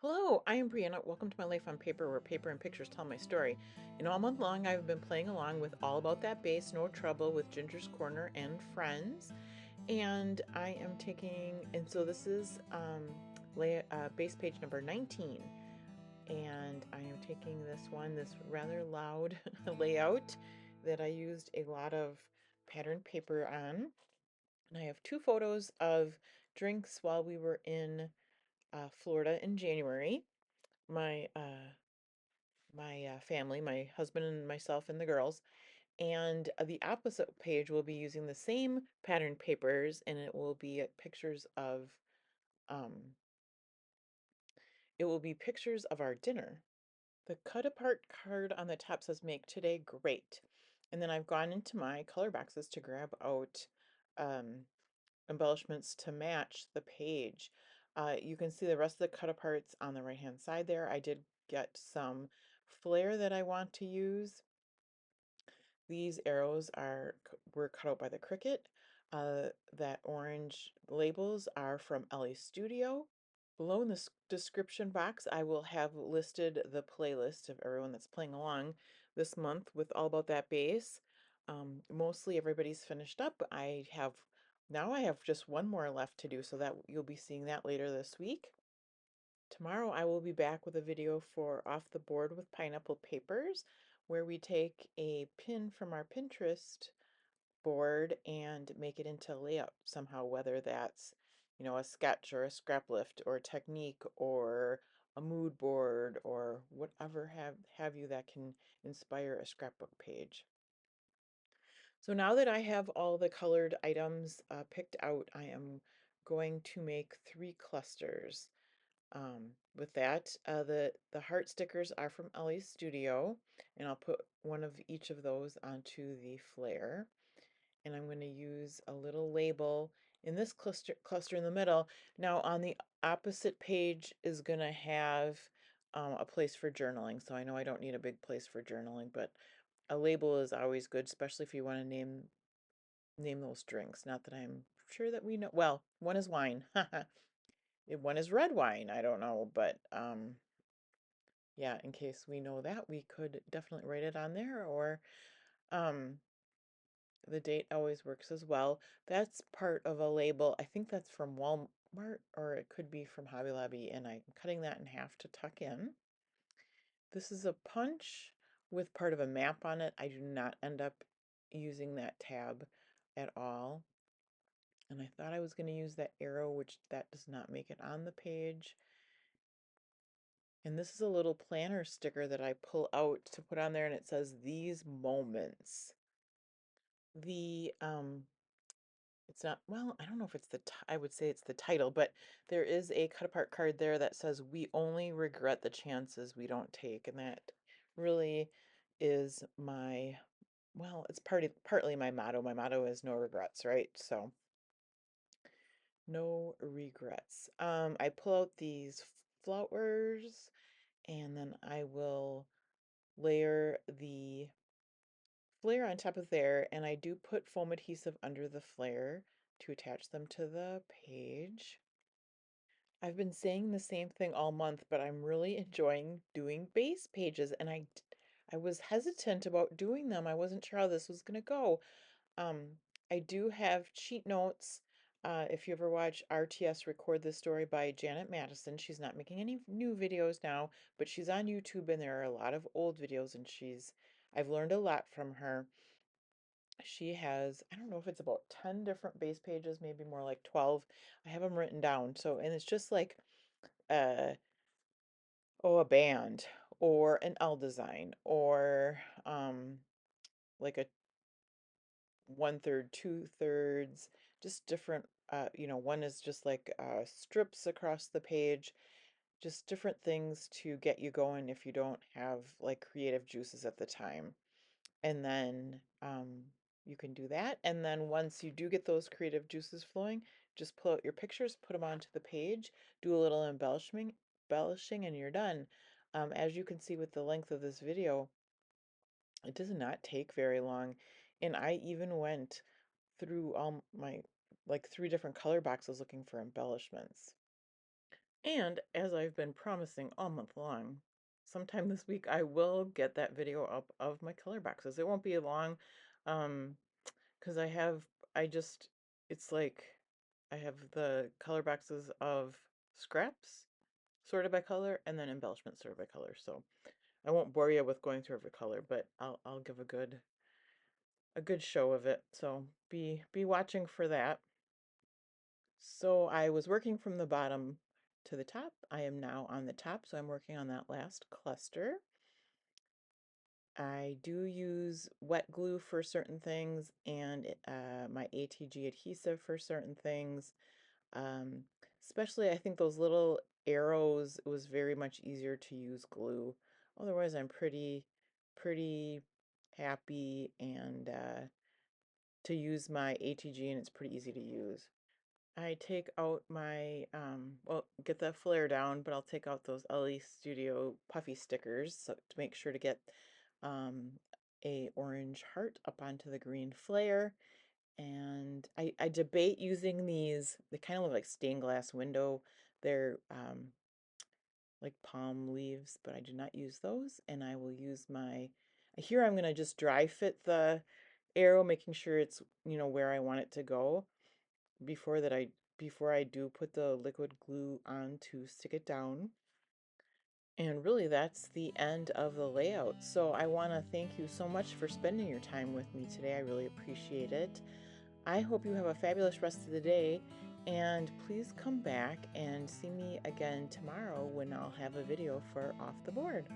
Hello, I am Brianna. Welcome to my life on paper, where paper and pictures tell my story. And all month long, I've been playing along with All About That Bass, No Trouble with Ginger's Corner and Friends. And I am taking, and so this is base page number 19. And I am taking this one, this rather loud layout that I used a lot of pattern paper on. And I have two photos of drinks while we were in Florida in January. My family, my husband and myself and the girls. And the opposite page will be using the same pattern papers, and um it will be pictures of our dinner. The cut apart card on the top says make today great. And then I've gone into my color boxes to grab out um embellishments to match the page. You can see the rest of the cut aparts on the right hand side there. I did get some flair that I want to use. These arrows were cut out by the Cricut. That orange labels are from Ellie Studio. Below in the description box, I will have listed the playlist of everyone that's playing along this month with All About That Bass. Mostly everybody's finished up. Now I have just one more left to do, so that you'll be seeing that later this week. Tomorrow I will be back with a video for Off the Board with Pineapple Papers, where we take a pin from our Pinterest board and make it into a layout somehow, whether that's, a sketch or a scrap lift or a technique or a mood board or whatever have you that can inspire a scrapbook page. So now that I have all the colored items picked out, I am going to make 3 clusters. With that, the heart stickers are from Ellie's Studio, and I'll put one of each of those onto the flare. And I'm going to use a little label in this cluster in the middle. Now on the opposite page is going to have a place for journaling. So I know I don't need a big place for journaling, but a label is always good, especially if you want to name those drinks. Not that I'm sure that we know. Well, one is wine. One is red wine. I don't know, but yeah, in case we know that, we could definitely write it on there, or um the date always works as well. That's part of a label. I think that's from Walmart, or it could be from Hobby Lobby, and I'm cutting that in half to tuck in. This is a punch with part of a map on it. I do not end up using that tab at all. And I thought I was going to use that arrow, which that does not make it on the page. And this is a little planner sticker that I pull out to put on there, and it says these moments. The It's not, well, I don't know if it's I would say it's the title, but there is a cut apart card there that says we only regret the chances we don't take. And that really is it's partly my motto. My motto is no regrets, right? So no regrets. I pull out these flowers, and then I will layer the flare on top of there, and I do put foam adhesive under the flare to attach them to the page. I've been saying the same thing all month, but I'm really enjoying doing base pages, and I was hesitant about doing them. I wasn't sure how this was going to go. Um, I do have cheat notes. If you ever watch RTS Record This Story by Janet Madison, she's not making any new videos now, but she's on YouTube, and there are a lot of old videos, and I've learned a lot from her. She has, I don't know if it's about 10 different base pages, maybe more like 12. I have them written down. So, and it's just like, uh, a band or an L design or like a 1/3, 2/3, just different, one is just like strips across the page, just different things to get you going if you don't have like creative juices at the time. And then you can do that. And then once you do get those creative juices flowing, just pull out your pictures, put them onto the page, do a little embellishing, and you're done. As you can see with the length of this video, it does not take very long. And I even went through all my like 3 different color boxes looking for embellishments. And as I've been promising all month long, sometime this week I will get that video up of my color boxes. It won't be long, because I just, it's like I have the color boxes of scraps sorted by color and then embellishments sorted by color. So I won't bore you with going through every color, but I'll give a good show of it. So be watching for that. So I was working from the bottom to the top. I am now on the top, so I'm working on that last cluster. I do use wet glue for certain things and my ATG adhesive for certain things. Um, Especially I think those little arrows, it was very much easier to use glue. Otherwise, I'm pretty happy and to use my ATG, and it's pretty easy to use. I take out my, well, get the flare down, but I'll take out those LE Studio puffy stickers so to make sure to get um, a orange heart up onto the green flare. And I debate using these, they kind of look like stained glass window. They're like palm leaves, but I do not use those. And I will use my, here I'm going to just dry fit the arrow, making sure it's, where I want it to go before that I before I do put the liquid glue on to stick it down. And really that's the end of the layout. So I want to thank you so much for spending your time with me today. I really appreciate it. I hope you have a fabulous rest of the day, and please come back and see me again tomorrow when I'll have a video for Off the Board.